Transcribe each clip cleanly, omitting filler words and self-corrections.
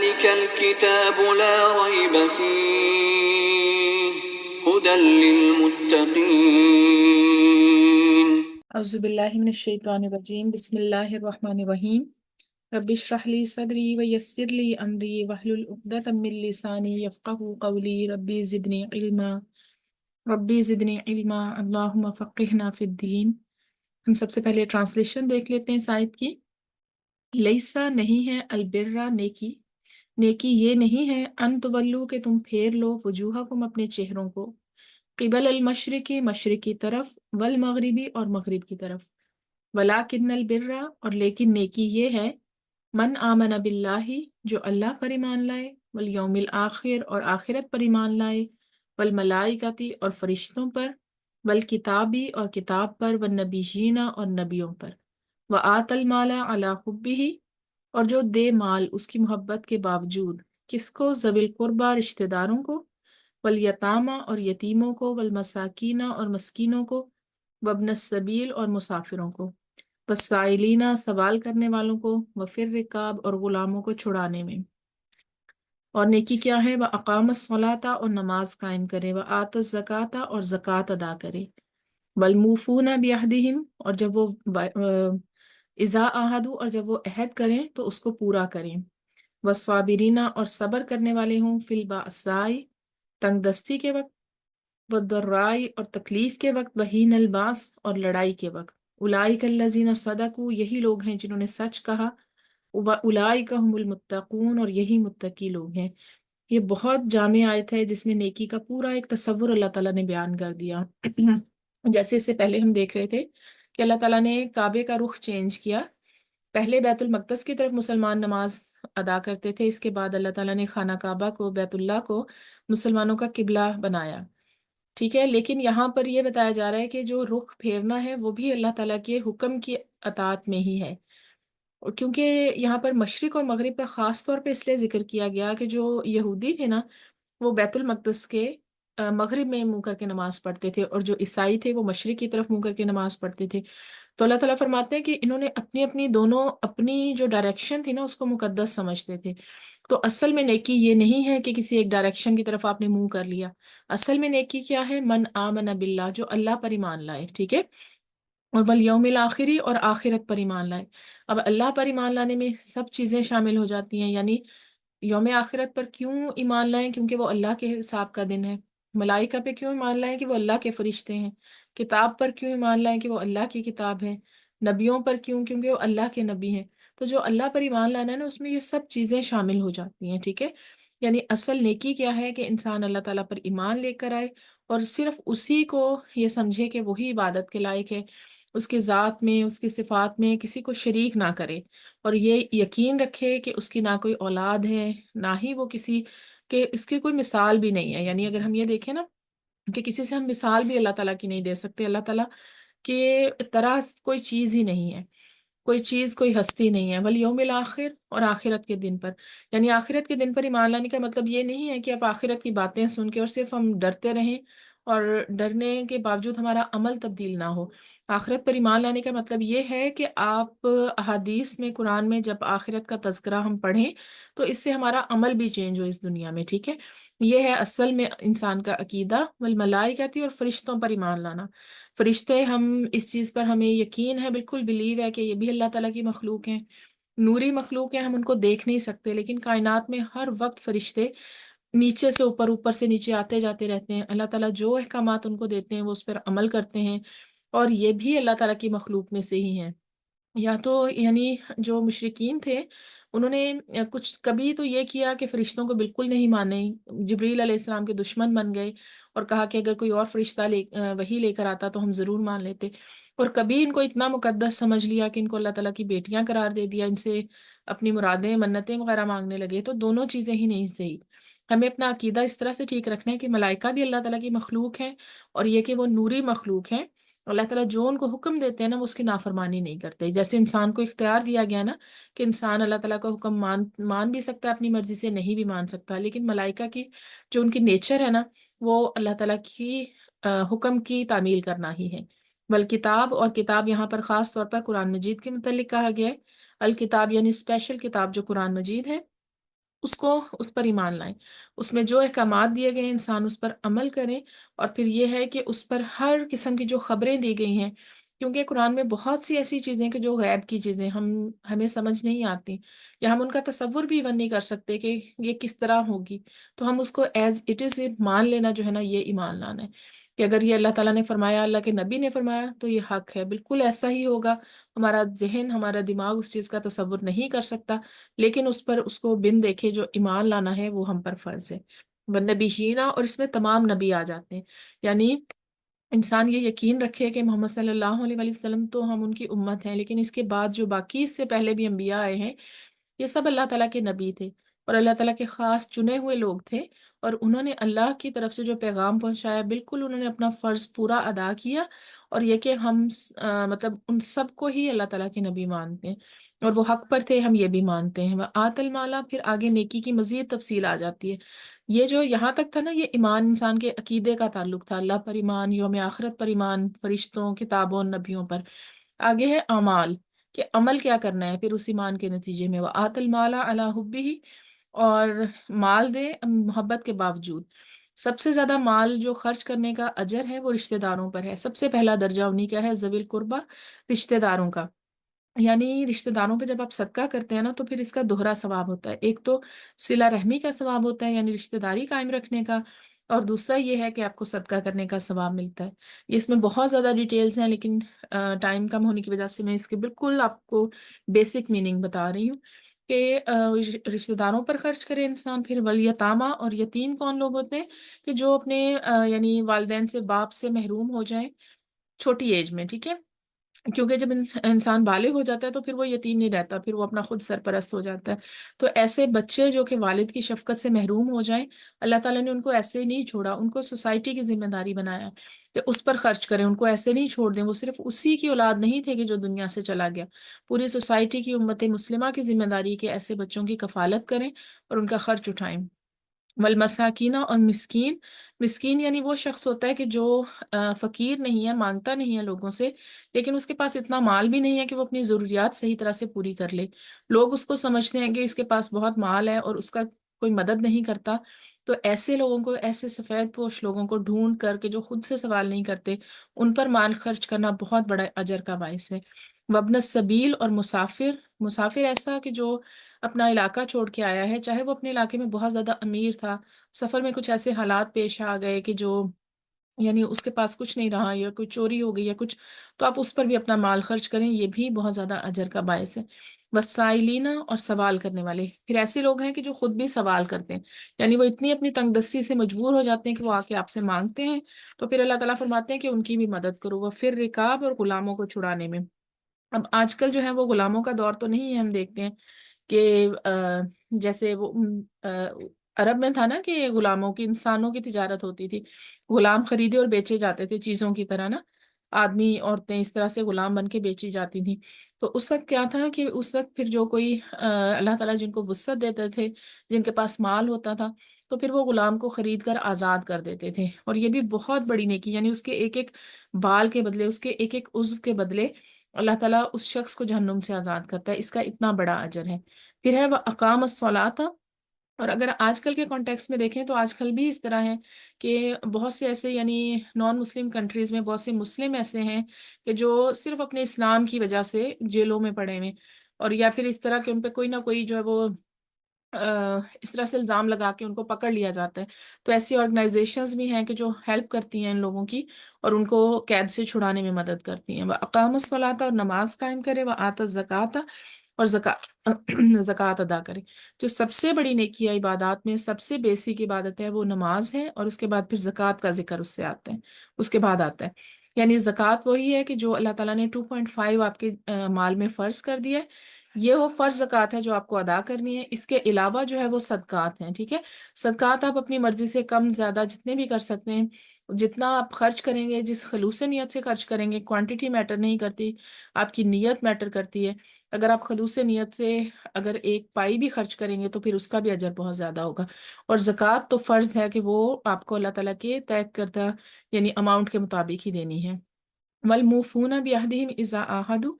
ذلك الكتاب لا ريب فيه هدى للمتقين اعوذ باللہ من الشیطان الرجیم بسم اللہ الرحمن الرحیم رب اشرح لی صدری ویسر لی امری واحلل عقدۃ من لسانی یفقہوا قولی ربی زدنی علما اللہم فقہنا فی الدین۔ ہم سب سے پہلے ٹرانسلیشن دیکھ لیتے ہیں اس آیت کی۔ لیسا نہیں ہے البرہ نیکی، نیکی یہ نہیں ہے ان تولو کہ تم پھیر لو وجوہکم اپنے چہروں کو، قبل المشرقی مشرق کی طرف، والمغربی اور مغرب کی طرف، ولیکن البرہ اور لیکن نیکی یہ ہے، من آمن باللہ جو اللہ پر ایمان لائے، والیوم الآخر اور آخرت پر ایمان لائے، والملائکتی اور فرشتوں پر، والکتابی اور کتاب پر، والنبیین اور نبیوں پر، وآت المال علی حبہ اور جو دے مال اس کی محبت کے باوجود، کس کو؟ ذوی القربہ رشتہ داروں کو، والیتامى اور یتیموں کو، والمساکین اور مسکینوں کو، وابن السبیل اور مسافروں کو، والسائلین سوال کرنے والوں کو، وفی الرقاب اور غلاموں کو چھڑانے میں۔ اور نیکی کیا ہے؟ وَأَقَامَ الصَّلَاةَ اور نماز قائم کرے، وَآتَ الزَّكَاةَ اور زکوٰۃ ادا کرے، وَالْمُوفُونَ بِعَهْدِهِمْ اور جب وہ اذا عاہدوا اور جب وہ عہد کریں تو اس کو پورا کریں، والصابرین اور صبر کرنے والے ہوں، فی البأساء تنگ دستی کے وقت، والضراء اور تکلیف کے وقت، وحین الباس اور لڑائی کے وقت، اولئک الذین صدقوا یہی لوگ ہیں جنہوں نے سچ کہا، واولئک هم المتقون اور یہی متقی لوگ ہیں۔ یہ بہت جامع آیت ہے جس میں نیکی کا پورا ایک تصور اللہ تعالیٰ نے بیان کر دیا۔ جیسے اس سے پہلے ہم دیکھ رہے تھے کہ اللہ تعالیٰ نے کعبے کا رخ چینج کیا، پہلے بیت المقدس کی طرف مسلمان نماز ادا کرتے تھے، اس کے بعد اللہ تعالیٰ نے خانہ کعبہ کو، بیت اللہ کو مسلمانوں کا قبلہ بنایا، ٹھیک ہے۔ لیکن یہاں پر یہ بتایا جا رہا ہے کہ جو رخ پھیرنا ہے وہ بھی اللہ تعالیٰ کے حکم کی اطاعت میں ہی ہے، اور کیونکہ یہاں پر مشرق اور مغرب کا خاص طور پہ اس لیے ذکر کیا گیا کہ جو یہودی تھے نا وہ بیت المقدس کے مغرب میں منہ کر کے نماز پڑھتے تھے، اور جو عیسائی تھے وہ مشرق کی طرف منہ کر کے نماز پڑھتے تھے۔ تو اللہ تعالیٰ فرماتے ہیں کہ انہوں نے اپنی اپنی دونوں اپنی جو ڈائریکشن تھی نا اس کو مقدس سمجھتے تھے۔ تو اصل میں نیکی یہ نہیں ہے کہ کسی ایک ڈائریکشن کی طرف آپ نے منہ کر لیا، اصل میں نیکی کیا ہے؟ من آمن باللہ جو اللہ پر ایمان لائے، ٹھیک ہے، اور والیوم الآخری اور آخرت پر ایمان لائے۔ اب اللہ پر ایمان لانے میں سب چیزیں شامل ہو جاتی ہیں، یعنی یوم آخرت پر کیوں ایمان لائیں؟ کیونکہ وہ اللہ کے حساب کا دن ہے۔ ملائکہ پہ کیوں ایمان لائیں؟ کہ وہ اللہ کے فرشتے ہیں۔ کتاب پر کیوں ایمان لائیں؟ کہ وہ اللہ کی کتاب ہے۔ نبیوں پر کیوں؟ کیونکہ وہ اللہ کے نبی ہیں۔ تو جو اللہ پر ایمان لانا ہے نا اس میں یہ سب چیزیں شامل ہو جاتی ہیں، ٹھیک ہے۔ یعنی اصل نیکی کیا ہے کہ انسان اللہ تعالیٰ پر ایمان لے کر آئے اور صرف اسی کو یہ سمجھے کہ وہی عبادت کے لائق ہے، اس کے ذات میں، اس کی صفات میں کسی کو شریک نہ کرے، اور یہ یقین رکھے کہ اس کی نہ کوئی اولاد ہے، نہ ہی وہ کسی کہ اس کی کوئی مثال بھی نہیں ہے۔ یعنی اگر ہم یہ دیکھیں نا کہ کسی سے ہم مثال بھی اللہ تعالیٰ کی نہیں دے سکتے، اللہ تعالیٰ کے طرح کوئی چیز ہی نہیں ہے، کوئی چیز، کوئی ہستی نہیں ہے۔ والیوم الآخر اور آخرت کے دن پر، یعنی آخرت کے دن پر ایمان لانے کا مطلب یہ نہیں ہے کہ آپ آخرت کی باتیں سن کے اور صرف ہم ڈرتے رہیں اور ڈرنے کے باوجود ہمارا عمل تبدیل نہ ہو۔ آخرت پر ایمان لانے کا مطلب یہ ہے کہ آپ احادیث میں، قرآن میں جب آخرت کا تذکرہ ہم پڑھیں تو اس سے ہمارا عمل بھی چینج ہو اس دنیا میں، ٹھیک ہے۔ یہ ہے اصل میں انسان کا عقیدہ۔ والملائکۃ اور فرشتوں پر ایمان لانا، فرشتے ہم اس چیز پر ہمیں یقین ہے، بالکل بلیو ہے کہ یہ بھی اللہ تعالیٰ کی مخلوق ہیں، نوری مخلوق ہیں، ہم ان کو دیکھ نہیں سکتے، لیکن کائنات میں ہر وقت فرشتے نیچے سے اوپر، اوپر سے نیچے آتے جاتے رہتے ہیں۔ اللہ تعالیٰ جو احکامات ان کو دیتے ہیں وہ اس پر عمل کرتے ہیں، اور یہ بھی اللہ تعالیٰ کی مخلوق میں سے ہی ہیں۔ یا تو یعنی جو مشرکین تھے انہوں نے کچھ کبھی تو یہ کیا کہ فرشتوں کو بالکل نہیں مانے، جبریل علیہ السلام کے دشمن بن گئے اور کہا کہ اگر کوئی اور فرشتہ وہی لے کر آتا تو ہم ضرور مان لیتے، اور کبھی ان کو اتنا مقدس سمجھ لیا کہ ان کو اللہ تعالیٰ کی بیٹیاں قرار دے دیا، ان سے اپنی مرادیں، منتیں وغیرہ مانگنے لگے۔ تو دونوں چیزیں ہی نہیں صحیح۔ ہمیں اپنا عقیدہ اس طرح سے ٹھیک رکھنا ہے کہ ملائکہ بھی اللہ تعالیٰ کی مخلوق ہیں، اور یہ کہ وہ نوری مخلوق ہیں، اللہ تعالیٰ جو ان کو حکم دیتے ہیں نا وہ اس کی نافرمانی نہیں کرتے۔ جیسے انسان کو اختیار دیا گیا نا کہ انسان اللہ تعالیٰ کا حکم مان بھی سکتا ہے اپنی مرضی سے، نہیں بھی مان سکتا، لیکن ملائکہ کی جو ان کی نیچر ہے نا وہ اللہ تعالیٰ کی حکم کی تعمیل کرنا ہی ہے۔ والکتاب اور کتاب یہاں پر خاص طور پر قرآن مجید کے متعلق کہا گیا ہے۔ الکتاب یعنی اسپیشل کتاب جو قرآن مجید ہے، اس کو اس پر ایمان لائیں، اس میں جو احکامات دیے گئے ہیں انسان اس پر عمل کریں، اور پھر یہ ہے کہ اس پر ہر قسم کی جو خبریں دی گئی ہیں، کیونکہ قرآن میں بہت سی ایسی چیزیں کہ جو غیب کی چیزیں ہمیں سمجھ نہیں آتی، یا ہم ان کا تصور بھی ایون نہیں کر سکتے کہ یہ کس طرح ہوگی، تو ہم اس کو ایز اٹ از مان لینا جو ہے نا، یہ ایمان لانا ہے کہ اگر یہ اللہ تعالیٰ نے فرمایا، اللہ کے نبی نے فرمایا تو یہ حق ہے، بالکل ایسا ہی ہوگا۔ ہمارا ذہن، ہمارا دماغ اس چیز کا تصور نہیں کر سکتا، لیکن اس پر اس کو بن دیکھے جو ایمان لانا ہے وہ ہم پر فرض ہے۔ والنبی ہینا، اور اس میں تمام نبی آ جاتے ہیں، یعنی انسان یہ یقین رکھے کہ محمد صلی اللہ علیہ وآلہ وسلم تو ہم ان کی امت ہیں، لیکن اس کے بعد جو باقی اس سے پہلے بھی انبیاء آئے ہیں، یہ سب اللہ تعالیٰ کے نبی تھے، اور اللہ تعالیٰ کے خاص چنے ہوئے لوگ تھے، اور انہوں نے اللہ کی طرف سے جو پیغام پہنچایا، بالکل انہوں نے اپنا فرض پورا ادا کیا، اور یہ کہ ہم مطلب ان سب کو ہی اللہ تعالیٰ کے نبی مانتے ہیں، اور وہ حق پر تھے، ہم یہ بھی مانتے ہیں۔ وآت المالا، پھر آگے نیکی کی مزید تفصیل آ جاتی ہے۔ یہ جو یہاں تک تھا نا، یہ ایمان انسان کے عقیدے کا تعلق تھا، اللہ پر ایمان، یوم آخرت پر ایمان، فرشتوں، کتابوں، نبیوں پر۔ آگے ہے اعمال، کہ عمل کیا کرنا ہے پھر اس ایمان کے نتیجے میں۔ وآت المال علی حبہ، اور مال دے محبت کے باوجود۔ سب سے زیادہ مال جو خرچ کرنے کا اجر ہے وہ رشتہ داروں پر ہے، سب سے پہلا درجہ انہی کا ہے، ذوی القربہ، رشتہ داروں کا۔ یعنی رشتہ داروں پہ جب آپ صدقہ کرتے ہیں نا، تو پھر اس کا دوہرا ثواب ہوتا ہے، ایک تو صلہ رحمی کا ثواب ہوتا ہے، یعنی رشتہ داری قائم رکھنے کا، اور دوسرا یہ ہے کہ آپ کو صدقہ کرنے کا ثواب ملتا ہے۔ یہ اس میں بہت زیادہ ڈیٹیلز ہیں، لیکن ٹائم کم ہونے کی وجہ سے میں اس کے بالکل آپ کو بیسک میننگ بتا رہی ہوں کہ رشتہ داروں پر خرچ کرے انسان۔ پھر والیتامہ، اور یتیم کون لوگ ہوتے ہیں کہ جو اپنے یعنی والدین سے، باپ سے محروم ہو جائیں چھوٹی ایج میں، ٹھیک ہے، کیونکہ جب انسان بالغ ہو جاتا ہے تو پھر وہ یتیم نہیں رہتا، پھر وہ اپنا خود سرپرست ہو جاتا ہے۔ تو ایسے بچے جو کہ والد کی شفقت سے محروم ہو جائیں، اللہ تعالیٰ نے ان کو ایسے نہیں چھوڑا، ان کو سوسائٹی کی ذمہ داری بنایا کہ اس پر خرچ کریں، ان کو ایسے نہیں چھوڑ دیں۔ وہ صرف اسی کی اولاد نہیں تھے کہ جو دنیا سے چلا گیا، پوری سوسائٹی کی، امت مسلمہ کی ذمہ داری کہ ایسے بچوں کی کفالت کریں اور ان کا خرچ اٹھائیں۔ والمساکینہ، اور مسکین، مسکین یعنی وہ شخص ہوتا ہے کہ جو فقیر نہیں ہے، مانگتا نہیں ہے لوگوں سے، لیکن اس کے پاس اتنا مال بھی نہیں ہے کہ وہ اپنی ضروریات صحیح طرح سے پوری کر لے۔ لوگ اس کو سمجھتے ہیں کہ اس کے پاس بہت مال ہے اور اس کا کوئی مدد نہیں کرتا، تو ایسے لوگوں کو، ایسے سفید پوش لوگوں کو ڈھونڈ کر کے جو خود سے سوال نہیں کرتے، ان پر مال خرچ کرنا بہت بڑا اجر کا باعث ہے۔ وابن السبیل، اور مسافر، مسافر ایسا کہ جو اپنا علاقہ چھوڑ کے آیا ہے، چاہے وہ اپنے علاقے میں بہت زیادہ امیر تھا، سفر میں کچھ ایسے حالات پیش آ گئے کہ جو یعنی اس کے پاس کچھ نہیں رہا، یا کوئی چوری ہو گئی یا کچھ، تو آپ اس پر بھی اپنا مال خرچ کریں، یہ بھی بہت زیادہ اجر کا باعث ہے۔ وسائلین، اور سوال کرنے والے، پھر ایسے لوگ ہیں کہ جو خود بھی سوال کرتے ہیں، یعنی وہ اتنی اپنی تنگ دستی سے مجبور ہو جاتے ہیں کہ وہ آ کے آپ سے مانگتے ہیں، تو پھر اللہ تعالیٰ فرماتے ہیں کہ ان کی بھی مدد کرو۔ وہ پھر رکاب، اور غلاموں کو چھڑانے میں۔ اب آج کل جو ہے وہ غلاموں کا دور تو نہیں ہے، ہم دیکھتے ہیں کہ جیسے وہ عرب میں تھا نا کہ غلاموں کی، انسانوں کی تجارت ہوتی تھی، غلام خریدے اور بیچے جاتے تھے چیزوں کی طرح نا، آدمی عورتیں اس طرح سے غلام بن کے بیچی جاتی تھیں۔ تو اس وقت کیا تھا کہ اس وقت پھر جو کوئی اللہ تعالیٰ جن کو وسعت دیتے تھے، جن کے پاس مال ہوتا تھا، تو پھر وہ غلام کو خرید کر آزاد کر دیتے تھے، اور یہ بھی بہت بڑی نیکی، یعنی اس کے ایک ایک بال کے بدلے، اس کے ایک ایک عضو کے بدلے اللہ تعالیٰ اس شخص کو جہنم سے آزاد کرتا ہے، اس کا اتنا بڑا اجر ہے۔ پھر ہے وہ اقام الصلاۃ، اور اگر آج کل کے کانٹیکس میں دیکھیں تو آج کل بھی اس طرح ہے کہ بہت سے ایسے، یعنی نان مسلم کنٹریز میں بہت سے مسلم ایسے ہیں کہ جو صرف اپنے اسلام کی وجہ سے جیلوں میں پڑے ہوئے، اور یا پھر اس طرح کہ ان پہ کوئی نہ کوئی جو ہے وہ اس طرح سے الزام لگا کے ان کو پکڑ لیا جاتا ہے۔ تو ایسی آرگنائزیشنز بھی ہیں کہ جو ہیلپ کرتی ہیں ان لوگوں کی، اور ان کو قید سے چھڑانے میں مدد کرتی ہیں۔ وہ اقام الصلاۃ، اور نماز قائم کرے، وہ آتا الزکوٰۃ، اور زکوٰۃ ادا کرے۔ جو سب سے بڑی نیکی ہے عبادات میں، سب سے بیسک عبادت ہے وہ نماز ہے، اور اس کے بعد پھر زکوٰۃ کا ذکر اس سے آتا ہے، اس کے بعد آتا ہے۔ یعنی زکوٰۃ وہی ہے کہ جو اللہ تعالیٰ نے 2.5 آپ کے مال میں فرض کر دیا ہے، یہ وہ فرض زکوٰۃ ہے جو آپ کو ادا کرنی ہے۔ اس کے علاوہ جو ہے وہ صدقات ہیں، ٹھیک ہے، صدقات آپ اپنی مرضی سے کم زیادہ جتنے بھی کر سکتے ہیں، جتنا آپ خرچ کریں گے، جس خلوص نیت سے خرچ کریں گے، کوانٹٹی میٹر نہیں کرتی، آپ کی نیت میٹر کرتی ہے۔ اگر آپ خلوص نیت سے اگر 1 پائی بھی خرچ کریں گے تو پھر اس کا بھی اجر بہت زیادہ ہوگا۔ اور زکوٰۃ تو فرض ہے کہ وہ آپ کو اللہ تعالیٰ کے طے کردہ یعنی اماؤنٹ کے مطابق ہی دینی ہے۔ والموفون بعہدہم اذا عاہدوا،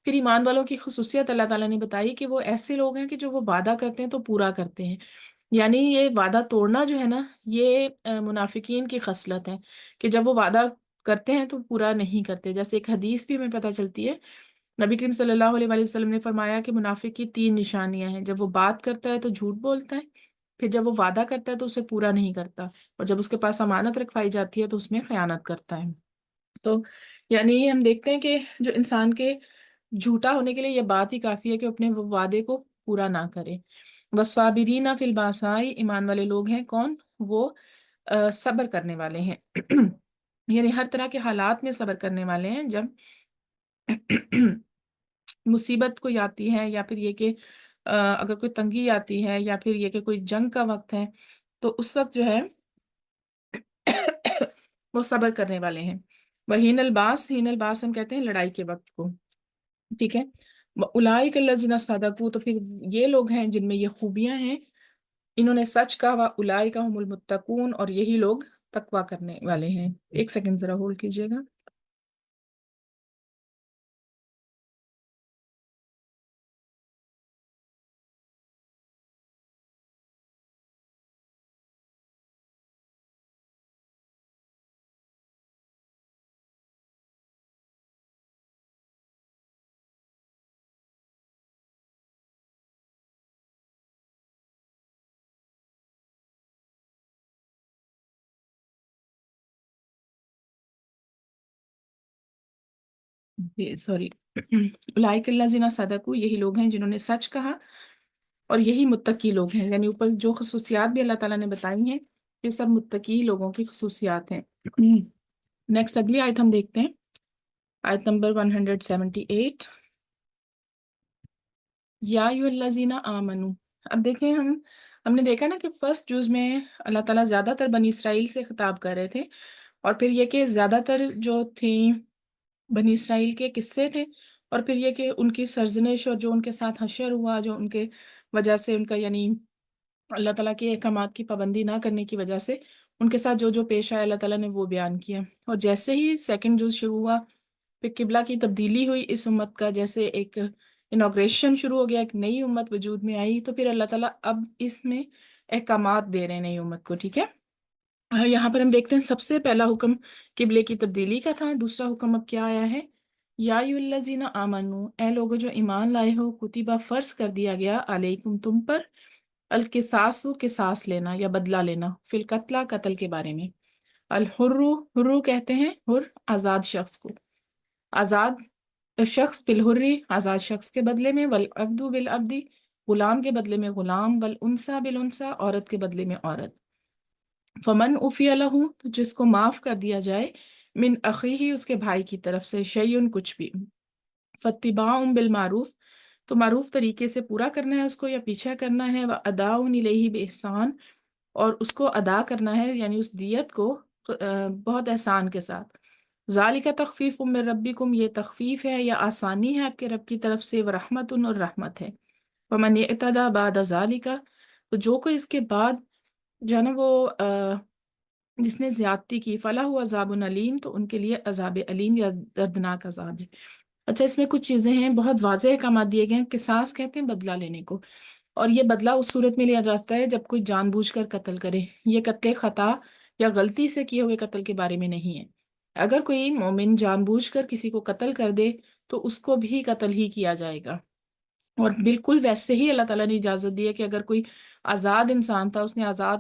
پھر ایمان والوں کی خصوصیت اللہ تعالیٰ نے بتائی کہ وہ ایسے لوگ ہیں کہ جو وہ وعدہ کرتے ہیں تو پورا کرتے ہیں. یعنی یہ وعدہ توڑنا جو ہے نا، یہ منافقین کی خصلت ہے کہ جب وہ وعدہ کرتے ہیں تو پورا نہیں کرتے. جیسے ایک حدیث بھی ہمیں پتہ چلتی ہے، نبی کریم صلی اللہ علیہ وآلہ وسلم نے فرمایا کہ منافق کی 3 نشانیاں ہیں. جب وہ بات کرتا ہے تو جھوٹ بولتا ہے، پھر جب وہ وعدہ کرتا ہے تو اسے پورا نہیں کرتا، اور جب اس کے پاس امانت رکھوائی جاتی ہے تو اس میں خیانت کرتا ہے. تو یعنی یہ ہم دیکھتے ہیں کہ جو انسان کے جھوٹا ہونے کے لیے یہ بات ہی کافی ہے کہ اپنے وہ وعدے کو پورا نہ کرے. والصابرین فی الباساء، ایمان والے لوگ ہیں کون؟ وہ صبر کرنے والے ہیں یعنی ہر طرح کے حالات میں صبر کرنے والے ہیں. جب مصیبت کوئی آتی ہے، یا پھر یہ کہ اگر کوئی تنگی آتی ہے، یا پھر یہ کہ کوئی جنگ کا وقت ہے، تو اس وقت جو ہے وہ صبر کرنے والے ہیں. وحین الباس، ہین الباس ہم کہتے ہیں لڑائی کے وقت کو، ٹھیک ہے. اولئک الذین صدقوا، تو پھر یہ لوگ ہیں جن میں یہ خوبیاں ہیں، انہوں نے سچ کہا. واولئک هم المتقون، اور یہی لوگ تقوی کرنے والے ہیں. ایک سیکنڈ ذرا ہولڈ کیجئے گا. جی سوری. اولئک الذین صدقوا، یہی لوگ ہیں جنہوں نے سچ کہا، اور یہی متقی لوگ ہیں. یعنی اوپر جو خصوصیات بھی اللہ تعالیٰ نے بتائی ہیں، یہ سب متقی لوگوں کی خصوصیات ہیں. نیکسٹ اگلی آیت ہم دیکھتے ہیں، آیت نمبر 178. یا ایھا الذین آمنو. اب دیکھیں، ہم نے دیکھا نا کہ فرسٹ جز میں اللہ تعالیٰ زیادہ تر بنی اسرائیل سے خطاب کر رہے تھے، اور پھر یہ کہ زیادہ تر جو تھیں بنی اسرائیل کے قصے تھے، اور پھر یہ کہ ان کی سرزنش اور جو ان کے ساتھ حشر ہوا، جو ان کے وجہ سے ان کا یعنی اللہ تعالیٰ کے احکامات کی پابندی نہ کرنے کی وجہ سے ان کے ساتھ جو جو پیش آیا اللہ تعالیٰ نے وہ بیان کیا. اور جیسے ہی سیکنڈ جز شروع ہوا، پھر قبلہ کی تبدیلی ہوئی اس امت کا، جیسے ایک انوگریشن شروع ہو گیا، ایک نئی امت وجود میں آئی، تو پھر اللہ تعالیٰ اب اس میں احکامات دے رہے ہیں نئی امت کو. ٹھیک ہے، یہاں پر ہم دیکھتے ہیں سب سے پہلا حکم قبلے کی تبدیلی کا تھا. دوسرا حکم اب کیا آیا ہے؟ یا ایھا الذین آمنو، اے لوگو جو ایمان لائے ہو، کتبہ فرض کر دیا گیا، علیکم تم پر، القصاص قصاص لینا یا بدلہ لینا، فی القتلى قتل کے بارے میں. الحر، حر کہتے ہیں حر آزاد شخص کو، آزاد شخص بالحری آزاد شخص کے بدلے میں، والعبد بالعبد غلام کے بدلے میں غلام، والانثى بالانثى عورت کے بدلے میں عورت. فمن عفی لہ، تو جس کو معاف کر دیا جائے، من اخیہ اس کے بھائی کی طرف سے، شیئن کچھ بھی، فاتباع بالمعروف، تو معروف طریقے سے پورا کرنا ہے اس کو یا پیچھا کرنا ہے، واداء الیہ باحسان، اور اس کو ادا کرنا ہے یعنی اس دیت کو بہت احسان کے ساتھ. ذالک تخفیف من ربکم، یہ تخفیف ہے یا آسانی ہے آپ کے رب کی طرف سے، ورحمت اور رحمت ہے. فمن اعتدی بعد ذالک، تو جو کوئی اس کے بعد جو ہے نا وہ جس نے زیادتی کی، فلاح عذاب علیم، تو ان کے لیے عذاب علیم یا دردناک عذاب ہے. اچھا، اس میں کچھ چیزیں ہیں، بہت واضح احکامات دیے گئے ہیں. قصاص کہتے ہیں بدلہ لینے کو، اور یہ بدلہ اس صورت میں لیا جاتا ہے جب کوئی جان بوجھ کر قتل کرے. یہ قتل خطا یا غلطی سے کیے ہوئے قتل کے بارے میں نہیں ہے. اگر کوئی مومن جان بوجھ کر کسی کو قتل کر دے تو اس کو بھی قتل ہی کیا جائے گا. اور بالکل ویسے ہی اللہ تعالیٰ نے اجازت دی ہے کہ اگر کوئی آزاد انسان تھا، اس نے آزاد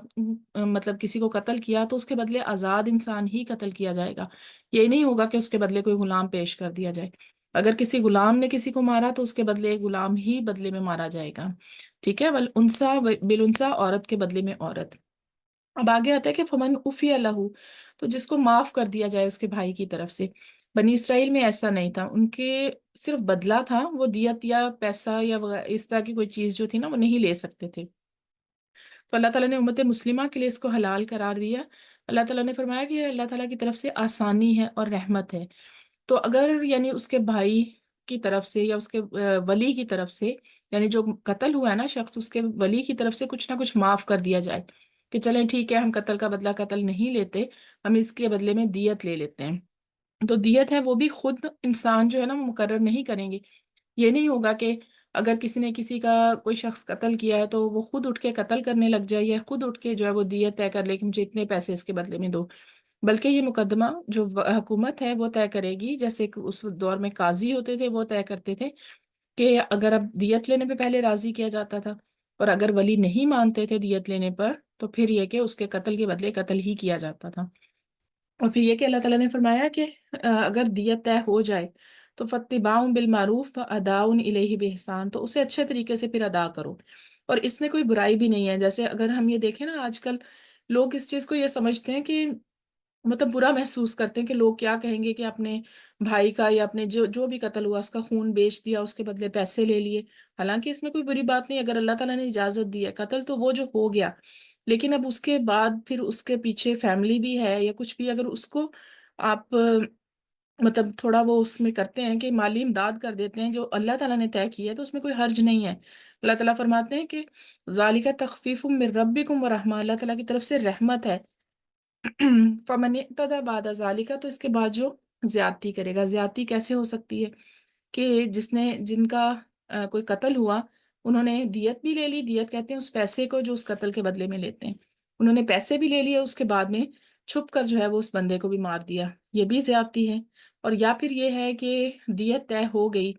مطلب کسی کو قتل کیا، تو اس کے بدلے آزاد انسان ہی قتل کیا جائے گا. یہ نہیں ہوگا کہ اس کے بدلے کوئی غلام پیش کر دیا جائے. اگر کسی غلام نے کسی کو مارا تو اس کے بدلے ایک غلام ہی بدلے میں مارا جائے گا. ٹھیک ہے، والانثیٰ بالانثیٰ، عورت کے بدلے میں عورت. اب آگے آتا ہے کہ فمن عفی لہ، تو جس کو معاف کر دیا جائے اس کے بھائی کی طرف سے. بنی اسرائیل میں ایسا نہیں تھا، ان کے صرف بدلہ تھا، وہ دیت یا پیسہ یا اس طرح کی کوئی چیز جو تھی نا وہ نہیں لے سکتے تھے. تو اللہ تعالیٰ نے امت مسلمہ کے لیے اس کو حلال قرار دیا. اللہ تعالیٰ نے فرمایا کہ یہ اللہ تعالیٰ کی طرف سے آسانی ہے اور رحمت ہے. تو اگر یعنی اس کے بھائی کی طرف سے یا اس کے ولی کی طرف سے، یعنی جو قتل ہوا ہے نا شخص، اس کے ولی کی طرف سے کچھ نہ کچھ معاف کر دیا جائے کہ چلیں ٹھیک ہے، ہم قتل کا بدلہ قتل نہیں لیتے، ہم اس کے بدلے میں دیت لے لیتے ہیں. تو دیت ہے وہ بھی خود انسان جو ہے نا وہ مقرر نہیں کریں گے. یہ نہیں ہوگا کہ اگر کسی نے کسی کا کوئی شخص قتل کیا ہے تو وہ خود اٹھ کے قتل کرنے لگ جائے یا خود اٹھ کے جو ہے وہ دیت طے کر لے کہ مجھے اتنے پیسے اس کے بدلے میں دو. بلکہ یہ مقدمہ جو حکومت ہے وہ طے کرے گی، جیسے کہ اس دور میں قاضی ہوتے تھے وہ طے کرتے تھے کہ اگر اب دیت لینے پہ پہلے راضی کیا جاتا تھا، اور اگر ولی نہیں مانتے تھے دیت لینے پر تو پھر یہ کہ اس کے قتل کے بدلے قتل ہی کیا جاتا تھا. اور پھر یہ کہ اللہ تعالیٰ نے فرمایا کہ اگر دیت طے ہو جائے تو فاتباع بالمعروف اداء الیہ بإحسان، تو اسے اچھے طریقے سے پھر ادا کرو. اور اس میں کوئی برائی بھی نہیں ہے. جیسے اگر ہم یہ دیکھیں نا، آج کل لوگ اس چیز کو یہ سمجھتے ہیں کہ مطلب برا محسوس کرتے ہیں کہ لوگ کیا کہیں گے کہ اپنے بھائی کا یا اپنے جو بھی قتل ہوا اس کا خون بیچ دیا، اس کے بدلے پیسے لے لیے. حالانکہ اس میں کوئی بری بات نہیں. اگر اللہ تعالیٰ نے اجازت دی ہے، قتل تو وہ جو ہو گیا، لیکن اب اس کے بعد پھر اس کے پیچھے فیملی بھی ہے یا کچھ بھی، اگر اس کو آپ مطلب تھوڑا وہ اس میں کرتے ہیں کہ مالی امداد کر دیتے ہیں جو اللہ تعالیٰ نے طے کی ہے، تو اس میں کوئی حرج نہیں ہے. اللہ تعالیٰ فرماتے ہیں کہ ذالک تخفیف من ربکم ورحمہ، اللہ تعالیٰ کی طرف سے رحمت ہے. فمن اعتدی بعد ذالک، تو اس کے بعد جو زیادتی کرے گا. زیادتی کیسے ہو سکتی ہے؟ کہ جن کا کوئی قتل ہوا، انہوں نے دیت بھی لے لی. دیت کہتے ہیں اس پیسے کو جو اس قتل کے بدلے میں لیتے ہیں. انہوں نے پیسے بھی لے لیے، اس کے بعد میں چھپ کر جو ہے وہ اس بندے کو بھی مار دیا. یہ بھی زیادتی ہے. اور یا پھر یہ ہے کہ دیت طے ہو گئی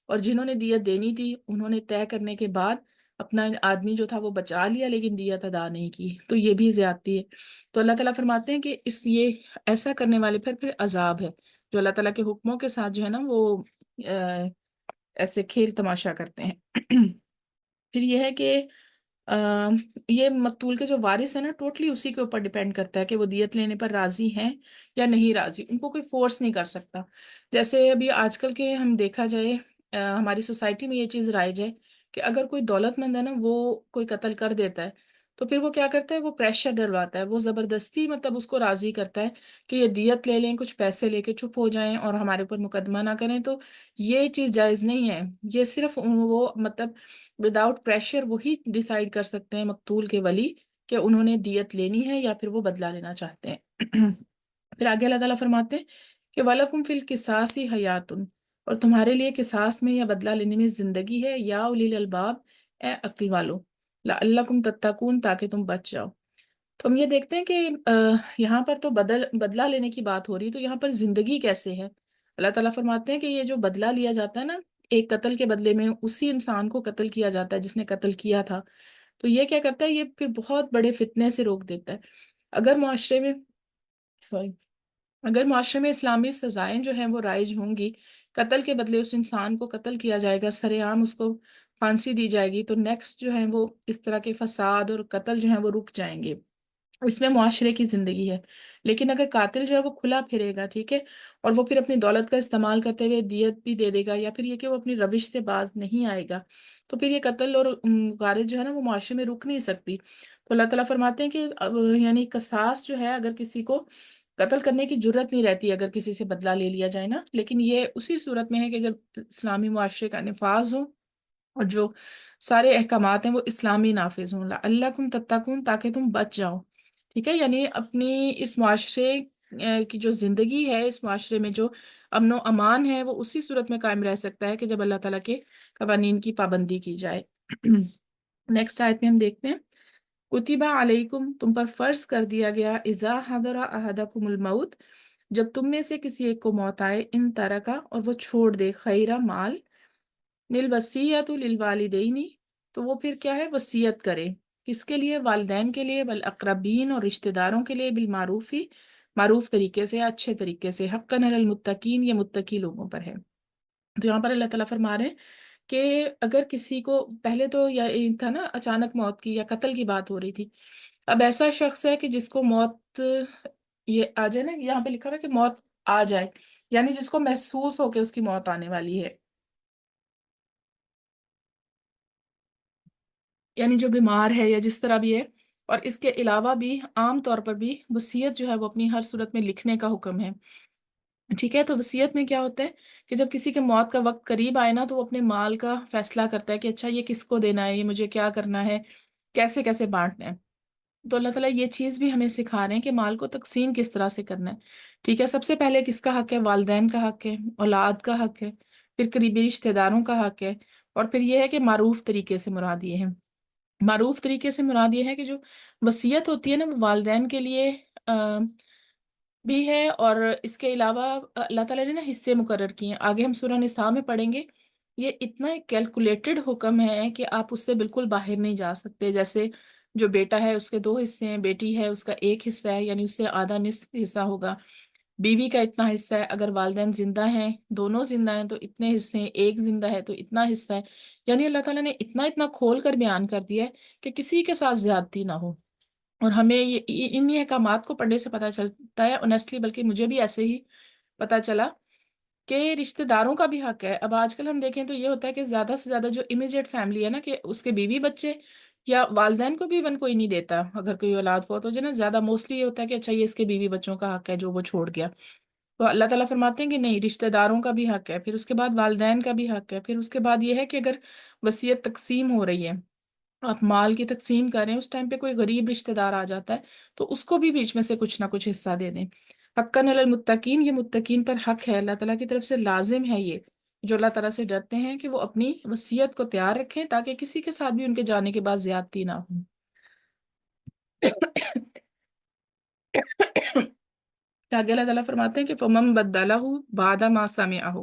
اور جنہوں نے دیت دینی تھی انہوں نے طے کرنے کے بعد اپنا آدمی جو تھا وہ بچا لیا لیکن دیت ادا نہیں کی، تو یہ بھی زیادتی ہے. تو اللہ تعالیٰ فرماتے ہیں کہ یہ ایسا کرنے والے پھر عذاب ہے، جو اللہ تعالیٰ کے حکموں کے ساتھ جو ہے نا وہ ایسے کھیل تماشا کرتے ہیں. پھر یہ ہے کہ یہ مقتول کے جو وارث ہیں نا، ٹوٹلی اسی کے اوپر ڈیپینڈ کرتا ہے کہ وہ دیت لینے پر راضی ہیں یا نہیں راضی. ان کو کوئی فورس نہیں کر سکتا. جیسے ابھی آج کل کے ہم دیکھا جائے، ہماری سوسائٹی میں یہ چیز رائج ہے کہ اگر کوئی دولت مند ہے نا، وہ کوئی قتل کر دیتا ہے تو پھر وہ کیا کرتا ہے، وہ پریشر ڈلواتا ہے، وہ زبردستی مطلب اس کو راضی کرتا ہے کہ یہ دیت لے لیں، کچھ پیسے لے کے چپ ہو جائیں اور ہمارے اوپر مقدمہ نہ کریں. تو یہ چیز جائز نہیں ہے. یہ صرف وہ مطلب وداؤٹ پریشر وہی ڈیسائیڈ کر سکتے ہیں مقتول کے ولی کہ انہوں نے دیت لینی ہے یا پھر وہ بدلہ لینا چاہتے ہیں. پھر آگے اللہ تعالیٰ فرماتے ہیں کہ وَلَكُمْ فِي الْقِصَاصِ حَيَاتٌ، اور تمہارے لیے قصاص میں یا بدلہ لینے میں زندگی ہے، یا اولی الالباب، اے عقل والو، لعلکم تتقون، تاکہ تم بچ جاؤ. تو ہم یہ دیکھتے ہیں کہ یہاں پر تو بدلہ لینے کی بات ہو رہی، تو یہاں پر زندگی کیسے ہے؟ اللہ تعالیٰ فرماتے ہیں کہ یہ جو بدلہ لیا جاتا ہے نا، ایک قتل کے بدلے میں اسی انسان کو قتل کیا جاتا ہے جس نے قتل کیا تھا. تو یہ کیا کرتا ہے، یہ پھر بہت بڑے فتنے سے روک دیتا ہے. اگر معاشرے میں سوری اگر معاشرے میں اسلامی سزائیں جو ہیں وہ رائج ہوں گی، قتل کے بدلے اس انسان کو قتل کیا جائے گا، سرے عام اس کو پھانسی دی جائے گی، تو نیکسٹ جو ہے وہ اس طرح کے فساد اور قتل جو ہیں وہ رک جائیں گے. اس میں معاشرے کی زندگی ہے. لیکن اگر قاتل جو ہے وہ کھلا پھرے گا، ٹھیک ہے، اور وہ پھر اپنی دولت کا استعمال کرتے ہوئے دیت بھی دے دے گا، یا پھر یہ کہ وہ اپنی روش سے باز نہیں آئے گا، تو پھر یہ قتل اور غارت جو ہے نا وہ معاشرے میں رک نہیں سکتی. تو اللہ تعالیٰ فرماتے ہیں کہ یعنی قصاص جو ہے، اگر کسی کو قتل کرنے کی جرت نہیں رہتی اگر کسی سے بدلہ لے لیا جائے نا، لیکن یہ اسی صورت میں ہے کہ جب اسلامی معاشرے کا نفاذ ہو اور جو سارے احکامات ہیں وہ اسلامی نافذ ہوں. لعلکم تتقون، تاکہ تم بچ جاؤ. ٹھیک ہے، یعنی اپنی اس معاشرے کی جو زندگی ہے، اس معاشرے میں جو امن و امان ہے، وہ اسی صورت میں قائم رہ سکتا ہے کہ جب اللہ تعالیٰ کے قوانین کی پابندی کی جائے. نیکسٹ آیت میں ہم دیکھتے ہیں، کتبہ علیکم، تم پر فرض کر دیا گیا، اذا حضر احدکم الموت، جب تم میں سے کسی ایک کو موت آئے، ان ترکا، اور وہ چھوڑ دے، خیرہ، مال، للوصیۃ للوالدین، تو وہ پھر کیا ہے، وصیت کرے. کس کے لیے؟ والدین کے لیے، والاقربین، اور رشتہ داروں کے لیے، بالمعروف ہی، معروف طریقے سے، اچھے طریقے سے، حقا علی المتقین، یہ متقی لوگوں پر ہے. تو یہاں پر اللہ تعالیٰ فرما رہے ہیں کہ اگر کسی کو پہلے تو یہ تھا نا اچانک موت کی یا قتل کی بات ہو رہی تھی، اب ایسا شخص ہے کہ جس کو موت یہ آ جائے نا، یہاں پہ لکھا ہوا ہے کہ موت آ جائے، یعنی جس کو محسوس ہو کہ اس کی موت آنے والی ہے، یعنی جو بیمار ہے یا جس طرح بھی ہے. اور اس کے علاوہ بھی عام طور پر بھی وصیت جو ہے وہ اپنی ہر صورت میں لکھنے کا حکم ہے. ٹھیک ہے، تو وصیت میں کیا ہوتا ہے کہ جب کسی کے موت کا وقت قریب آئے نا، تو وہ اپنے مال کا فیصلہ کرتا ہے کہ اچھا یہ کس کو دینا ہے، یہ مجھے کیا کرنا ہے، کیسے کیسے بانٹنا ہے. تو اللہ تعالیٰ یہ چیز بھی ہمیں سکھا رہے ہیں کہ مال کو تقسیم کس طرح سے کرنا ہے. ٹھیک ہے، سب سے پہلے کس کا حق ہے؟ والدین کا حق ہے، اولاد کا حق ہے، پھر قریبی رشتہ داروں کا حق ہے، اور پھر یہ ہے کہ معروف طریقے سے مراد یہ ہے. معروف طریقے سے مراد یہ ہے کہ جو وصیت ہوتی ہے نا، وہ والدین کے لیے بھی ہے، اور اس کے علاوہ اللہ تعالیٰ نے نا حصے مقرر کیے ہیں. آگے ہم سورہ نساء میں پڑھیں گے. یہ اتنا ایک کیلکولیٹڈ حکم ہے کہ آپ اس سے بالکل باہر نہیں جا سکتے. جیسے جو بیٹا ہے اس کے 2 حصے ہیں، بیٹی ہے اس کا 1 حصہ ہے، یعنی اس سے آدھا نصف حصہ ہوگا. بیوی کا اتنا حصہ ہے، اگر والدین زندہ ہیں، دونوں زندہ ہیں تو اتنے حصے ہیں، ایک زندہ ہے تو اتنا حصہ ہے. یعنی اللہ تعالیٰ نے اتنا اتنا کھول کر بیان کر دیا ہے کہ کسی کے ساتھ زیادتی نہ ہو. اور ہمیں ان احکامات کو پڑھنے سے پتہ چلتا ہے اونیسٹلی، بلکہ مجھے بھی ایسے ہی پتہ چلا کہ رشتہ داروں کا بھی حق ہے. اب آج کل ہم دیکھیں تو یہ ہوتا ہے کہ زیادہ سے زیادہ جو امیجیٹ فیملی ہے نا، کہ اس کے بیوی بچے یا والدین کو بھی ایون کوئی نہیں دیتا. اگر کوئی اولاد فوت ہو جائے نا، زیادہ موسٹلی یہ ہوتا ہے کہ اچھا یہ اس کے بیوی بچوں کا حق ہے جو وہ چھوڑ گیا. تو اللہ تعالیٰ فرماتے ہیں کہ نہیں، رشتہ داروں کا بھی حق ہے، پھر اس کے بعد والدین کا بھی حق ہے، پھر اس کے بعد یہ ہے کہ اگر وصیت تقسیم ہو رہی ہے، آپ مال کی تقسیم کریں، اس ٹائم پہ کوئی غریب رشتہ دار آ جاتا ہے تو اس کو بھی بیچ میں سے کچھ نہ کچھ حصہ دے دیں. حقاً علی المتقین، یہ متقین پر حق ہے، اللہ تعالیٰ کی طرف سے لازم ہے یہ، جو اللہ تعالیٰ سے ڈرتے ہیں کہ وہ اپنی وصیت کو تیار رکھیں تاکہ کسی کے ساتھ بھی ان کے جانے کے بعد زیادتی نہ ہو. آگے اللہ تعالیٰ فرماتے ہیں کہ فَمَن بَدَّلَهُ بَعْدَ مَا سَمِعَهُ.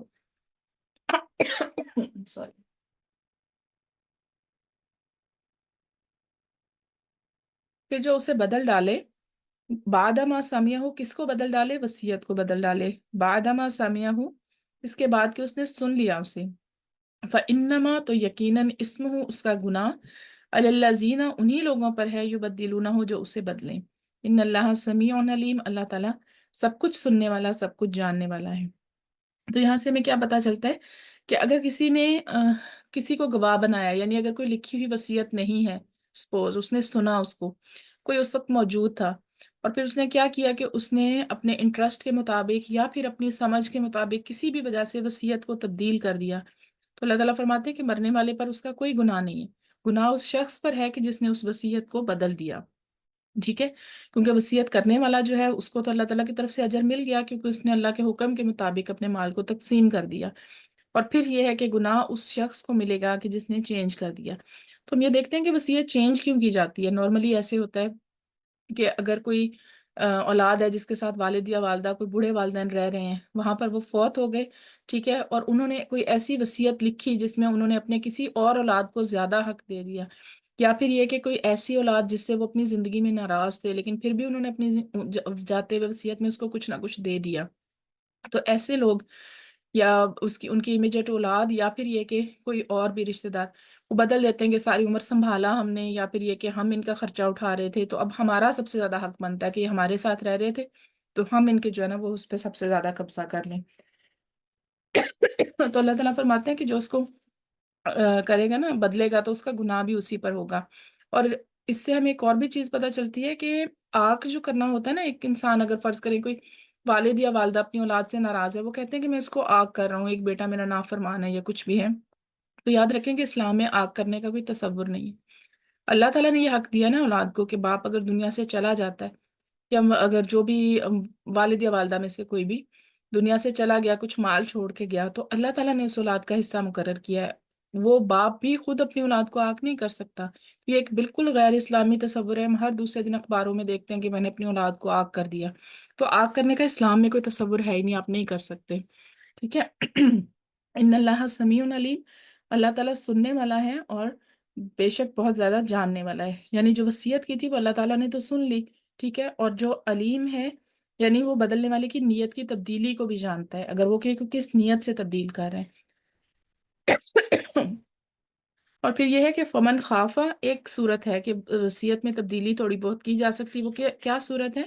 سوری. پھر جو اسے بدل ڈالے، بعد ما سمیعہ، کس کو بدل ڈالے؟ وصیت کو بدل ڈالے. بعد ما سمیعہ، اس کے بعد کہ اس نے سن لیا اسے. فَإِنَّمَا، تو یقیناً، اسمہ، اس کا گناہ، علی الذین، انہی لوگوں پر ہے، یبدلونہ، جو اسے بدلیں. ان اللہ سمیع علیم، اللہ تعالیٰ سب کچھ سننے والا، سب کچھ جاننے والا ہے. تو یہاں سے ہمیں کیا پتہ چلتا ہے کہ اگر کسی نے کسی کو گواہ بنایا، یعنی اگر کوئی لکھی ہوئی وصیت نہیں ہے، سپوز اس نے سنا، اس کو کوئی اس وقت موجود تھا، اور پھر اس نے کیا کیا کہ اس نے اپنے انٹرسٹ کے مطابق یا پھر اپنی سمجھ کے مطابق کسی بھی وجہ سے وصیت کو تبدیل کر دیا، تو اللہ تعالیٰ فرماتے ہیں کہ مرنے والے پر اس کا کوئی گناہ نہیں ہے. گناہ اس شخص پر ہے کہ جس نے اس وصیت کو بدل دیا. ٹھیک ہے، کیونکہ وصیت کرنے والا جو ہے اس کو تو اللہ تعالیٰ کی طرف سے اجر مل گیا، کیونکہ اس نے اللہ کے حکم کے مطابق اپنے مال کو تقسیم کر دیا. اور پھر یہ ہے کہ گناہ اس شخص کو ملے گا کہ جس نے چینج کر دیا. تو ہم یہ دیکھتے ہیں کہ وصیت چینج کیوں کی جاتی ہے. نارملی ایسے ہوتا ہے کہ اگر کوئی اولاد ہے جس کے ساتھ والد یا والدہ، کوئی بوڑھے والدین رہ رہے ہیں، وہاں پر وہ فوت ہو گئے، ٹھیک ہے، اور انہوں نے کوئی ایسی وصیت لکھی جس میں انہوں نے اپنے کسی اور اولاد کو زیادہ حق دے دیا، یا پھر یہ کہ کوئی ایسی اولاد جس سے وہ اپنی زندگی میں ناراض تھے لیکن پھر بھی انہوں نے اپنی جاتے ہوئے وصیت میں اس کو کچھ نہ کچھ دے دیا. تو ایسے لوگ، یا ان کی امیجیٹ اولاد، یا پھر یہ کہ کوئی اور بھی رشتہ دار، وہ بدل دیتے ہیں کہ ساری عمر سنبھالا ہم نے، یا پھر یہ کہ ہم ان کا خرچہ اٹھا رہے تھے تو اب ہمارا سب سے زیادہ حق بنتا ہے کہ یہ ہمارے ساتھ رہ رہے تھے تو ہم ان کے جو ہے نا وہ اس پہ سب سے زیادہ قبضہ کر لیں. تو اللہ تعالیٰ فرماتے ہیں کہ جو اس کو کرے گا نا، بدلے گا، تو اس کا گناہ بھی اسی پر ہوگا. اور اس سے ہمیں ایک اور بھی چیز پتہ چلتی ہے کہ آنکھ جو کرنا ہوتا ہے نا، ایک انسان اگر فرض کریں کوئی والد یا والدہ اپنی اولاد سے ناراض ہے، وہ کہتے ہیں کہ میں اس کو آگ کر رہا ہوں، ایک بیٹا میرا نافرمان ہے یا کچھ بھی ہے، تو یاد رکھیں کہ اسلام میں آگ کرنے کا کوئی تصور نہیں ہے. اللہ تعالیٰ نے یہ حق دیا نا اولاد کو کہ باپ اگر دنیا سے چلا جاتا ہے، یا اگر جو بھی والد یا والدہ میں سے کوئی بھی دنیا سے چلا گیا، کچھ مال چھوڑ کے گیا، تو اللہ تعالیٰ نے اس اولاد کا حصہ مقرر کیا ہے. وہ باپ بھی خود اپنی اولاد کو آگ نہیں کر سکتا. یہ ایک بالکل غیر اسلامی تصور ہے. ہم ہر دوسرے دن اخباروں میں دیکھتے ہیں کہ میں نے اپنی اولاد کو آگ کر دیا. تو آگ کرنے کا اسلام میں کوئی تصور ہے ہی نہیں، آپ نہیں کر سکتے. ٹھیک ہے. ان اللہ سمیع علیم، اللہ تعالیٰ سننے والا ہے اور بے شک بہت زیادہ جاننے والا ہے. یعنی جو وصیت کی تھی وہ اللہ تعالیٰ نے تو سن لی، ٹھیک ہے، اور جو علیم ہے یعنی وہ بدلنے والے کی نیت کی تبدیلی کو بھی جانتا ہے، اگر وہ کہ کس نیت سے تبدیل کر رہے ہیں. اور پھر یہ ہے کہ فمن خافہ، ایک صورت ہے کہ وصیت میں تبدیلی تھوڑی بہت کی جا سکتی. وہ کیا صورت ہے؟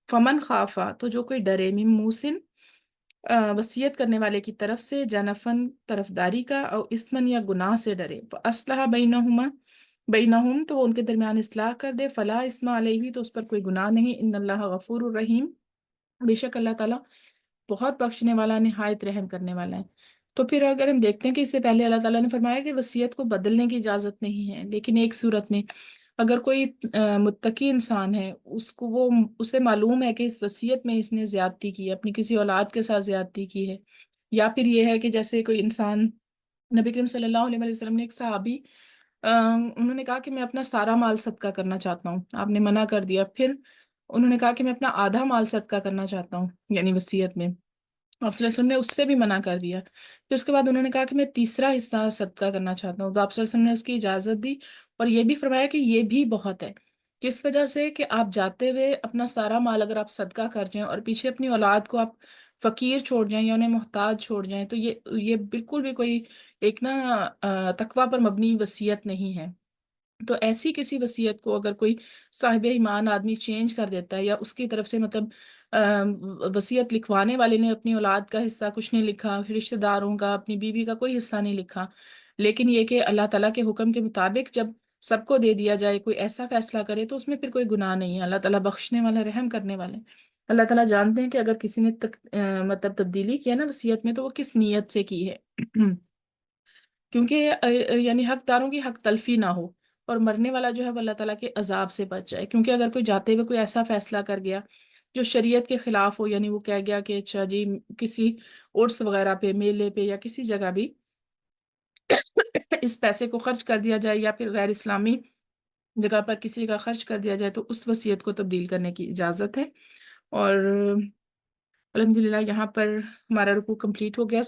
فمن خافہ، تو جو کوئی ڈرے، من موسن، وصیت کرنے والے کی طرف سے، جنفن، طرفداری کا، اور اسمن، یا گناہ سے ڈرے، فاصلح بینہم، تو وہ ان کے درمیان اصلاح کر دے، فلا اسم علیہ، تو اس پر کوئی گناہ نہیں. ان اللہ غفور الرحیم، بے شک اللہ تعالیٰ بہت بخشنے والا، نہایت رحم کرنے والا ہے. تو پھر اگر ہم دیکھتے ہیں کہ اس سے پہلے اللہ تعالیٰ نے فرمایا کہ وصیت کو بدلنے کی اجازت نہیں ہے، لیکن ایک صورت میں اگر کوئی متقی انسان ہے، اسے معلوم ہے کہ اس وصیت میں اس نے زیادتی کی ہے، اپنی کسی اولاد کے ساتھ زیادتی کی ہے، یا پھر یہ ہے کہ جیسے کوئی انسان، نبی کریم صلی اللہ علیہ وسلم نے ایک صحابی انہوں نے کہا کہ میں اپنا سارا مال صدقہ کرنا چاہتا ہوں، آپ نے منع کر دیا، پھر انہوں نے کہا کہ میں اپنا آدھا مال صدقہ کرنا چاہتا ہوں، یعنی وصیت میں آپ صلی اللہ علیہ وسلم نے اس سے بھی منع کر دیا، پھر اس کے بعد انہوں نے کہا کہ میں تیسرا حصہ صدقہ کرنا چاہتا ہوں، تو آپ صلی اللہ علیہ وسلم نے اس کی اجازت دی، اور یہ بھی فرمایا کہ یہ بھی بہت ہے، کس وجہ سے کہ آپ جاتے ہوئے اپنا سارا مال اگر آپ صدقہ کر جائیں اور پیچھے اپنی اولاد کو آپ فقیر چھوڑ جائیں یا انہیں محتاج چھوڑ جائیں، تو یہ بالکل بھی کوئی ایک نا تقوی پر مبنی وصیت نہیں ہے۔ تو ایسی کسی وصیت کو اگر کوئی صاحب ایمان آدمی چینج کر دیتا ہے، یا اس کی طرف سے مطلب وصیت لکھوانے والے نے اپنی اولاد کا حصہ کچھ نہیں لکھا، پھر رشتہ داروں کا، اپنی بیوی کا کوئی حصہ نہیں لکھا، لیکن یہ کہ اللہ تعالیٰ کے حکم کے مطابق جب سب کو دے دیا جائے، کوئی ایسا فیصلہ کرے، تو اس میں پھر کوئی گناہ نہیں ہے، اللہ تعالیٰ بخشنے والا، رحم کرنے والے ہیں۔ اللہ تعالیٰ جانتے ہیں کہ اگر کسی نے مطلب تبدیلی کی ہے نا وصیت میں، تو وہ کس نیت سے کی ہے کیونکہ یعنی حقداروں کی حق تلفی نہ ہو، اور مرنے والا جو ہے وہ اللہ تعالیٰ کے عذاب سے بچ جائے، کیونکہ اگر کوئی جاتے ہوئے کوئی ایسا فیصلہ کر گیا جو شریعت کے خلاف ہو، یعنی وہ کہہ گیا کہ اچھا جی کسی عرس وغیرہ پہ، میلے پہ، یا کسی جگہ بھی اس پیسے کو خرچ کر دیا جائے، یا پھر غیر اسلامی جگہ پر کسی کا خرچ کر دیا جائے، تو اس وصیت کو تبدیل کرنے کی اجازت ہے۔ اور الحمدللہ یہاں پر ہمارا رکوع کمپلیٹ ہو گیا۔